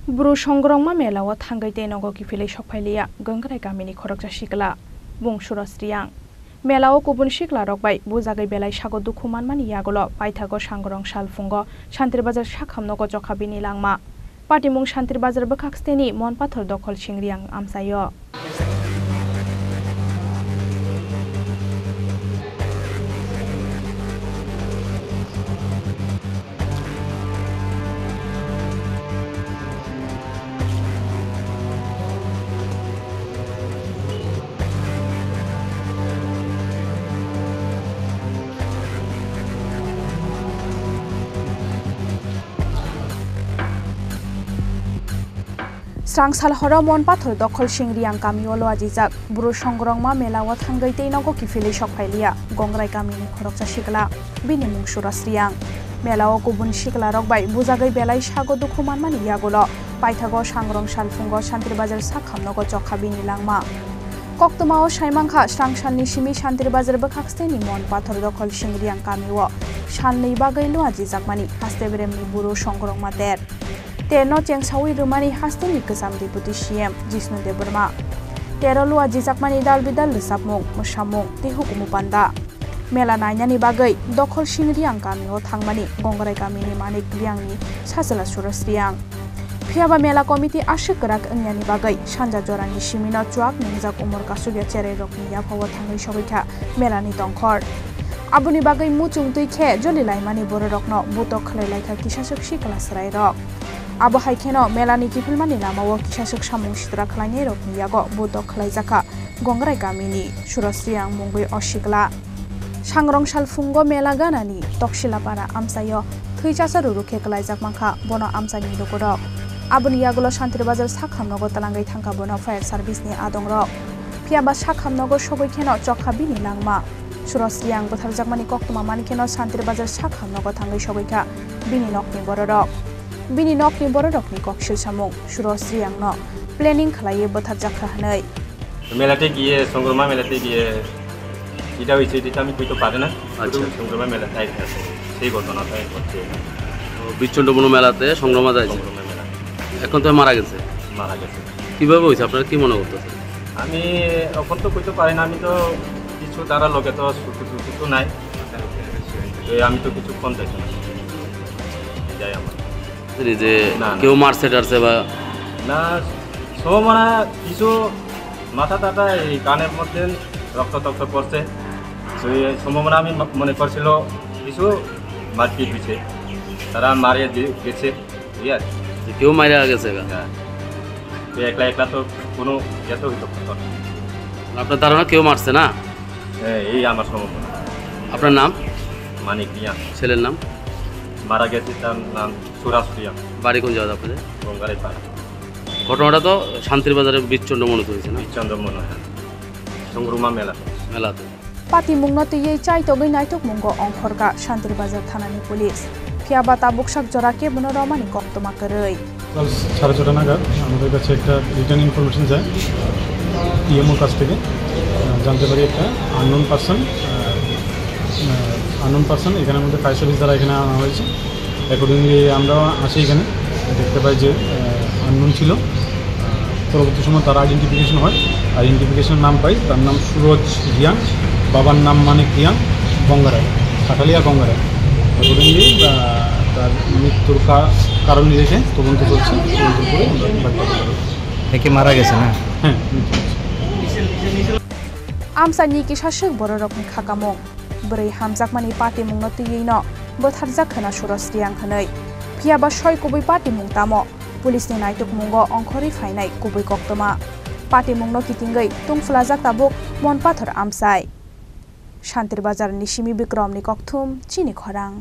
Buru Songrongma Melawa Tangai Tenogo Kifili Shokpailia, Gangrai Gamini Korokja Shikla, Bung Shurastriang. Melawa Kubun Shikla Rokbai, Buzagai Belai Shago Dukuman Mani Yagolo, Paitago Shangrong Shalfungo, Shantirbazar Shakam Nogo Jokabini Langma. Patimung Shantirbazar Bakaksteni, Mon Pathor Dokol Shingriang Amsayo. Strangsal hora mon pathor dokhol shingriang kamiolo ajijak buru songrongma melawa thangai teinogo kifili shokpailia gongrai kamini khoroksa shikla bini mung surasriang melawa kubun shikla rokbai bujagai belai shago dukhuman mani yagolo paithago sangrong salfungo shantirbazar sakhamnogo jokha bini langma koktoma o saimangkha strangsalni simi shantirbazar bakaksteni mon pathor dokhol shingriang kamiwo shalnei bagai lo ajijak hastebremni buru songrongma ter Terno Chengsawi Rumani Hasteni Kesam Deputy CM Jisnu Deburma. Terolu Ajizakmani Dal Bidal Sapmung, Mushamung, Tihukumu Panda. Mela Nanyani Bagai, Dokol Shingriang Kami o Tangmani, Gongrai Kamini Manik Liangni, Sasala Surasriang. Piaba Mela Committee Ashikarak Nyani Bagai, Shanja Jorani Shimino Chuak, Nizak Umur Kasuga Chere Rokni Yapawa Tangai Shobika, Melani Tonkor. Abuni Bagai Mutung Tuike, Jolly Laimani Borokno, Butok Laika Kishasukshi Kalasrai Rock. Abo haikeno melani kifilmani lamawo kishasuk samung sitra khlaini rokni yago bodok khlaijaka gongrai gamini surasriang mungui oshikla sangrong salfungo mela ganani toksilapara amsayo thuichasa ruruke khlaijak mangkha bono amsani dokoro aboni yagulo shantirbazar sakhamnogo talangai thangka bono fire service ni adongrok piaba sakhamnogo sogoikeno chokhabini langma surasriang botharjakmani koktoma manikeno shantirbazar sakhamnogo thangai sogoika bini nokni bororok Bini nokni borodokni kokshil samung surasriang no planning khlaiye bothar jakha hanai melate giye songroma melate giye এটা হইছে এটা আমি কইতে পারি না সংগ্রামা মেলাতে আইছে সেই ঘটনাটা হচ্ছে বিচ্ছন্নবন মেলাতে সংগ্রামা যাইছে এখন তো মারা গেছে কিভাবে হইছে আপনারা কি মনে করতেছেন আমি এখন তো কইতে পারি না আমি তো কিছু তারা লগে তো সুতু নাই আমি তো কিছু কোন দেখি না যাই আমার যে কেউ মারছে টারছে বা না সব মানে কিছু মাথা টাটা এই কানের মধ্যে রক্ত পড়ছে সেই সম্ভাবনা আমি মনে করছিল কিছু মারপিট হয়েছে তারা মারিয়ে গেছে কেউ মারা গেছে একলা তো কোনো এত হইতো আপনার ধারণা কেউ মারছে না এই আমার সম্ভাবনা আপনার নাম মানিক মিয়া ছেলের নাম মারা গেছে তার নাম সুরাস্ত্রিয়া বাড়ি কোন জায়গা আপনাদের গঙ্গারাই পাড়া ঘটনাটা তো শান্তির বাজারে বিচ্ছন্ন মনে হয়েছে না বিচ্ছন্ন মনে হয় সংগ্রামা মেলাতে Pati mungno tiyei chai togai naitok mungo ongkhorga Shantir Bazar Thanani Police. Phiaba tabuksak jorake bono romani koktoma koroi. 6:30 নাগাদ আমাদের কাছে একটা রিটার্ন ইনফরমেশন যায় ইএমওর কাছ থেকে জানতে পারি একটা আননোন পারসন এখানে আমাদের ফায়ার সার্ভিস দ্বারা এখানে আনা হয়েছে অ্যাকর্ডিংলি আমরা আসি এখানে দেখতে পাই যে আননোন ছিল পরবর্তী সময় তার আইডেন্টিফিকেশন হয় আইডেন্টিফিকেশনের নাম পাই তার নাম সুরজ রিয়াং বাবার নাম মানিক রিয়াং গঙ্গারায় কাঠালিয়া গঙ্গারায় অ্যাকর্ডিংলি তার মৃত্যুর কারণ দেখে তদন্ত চলছে তদন্ত করে কি মারা গেছে না হ্যাঁ Amsani kishashuk bororokni khakamung brai hamjakmani pati mungno tiyei no botharjak khana surasriang khanai phiaba shoi kubui pati mung tamo police ni naitok mungo ongkhori phainai kubui koktoma pati mungno kitingai tungflajak tabuk mon pathor amsai Shantir Bazar ni simi Bikram ni kokthum chini khorang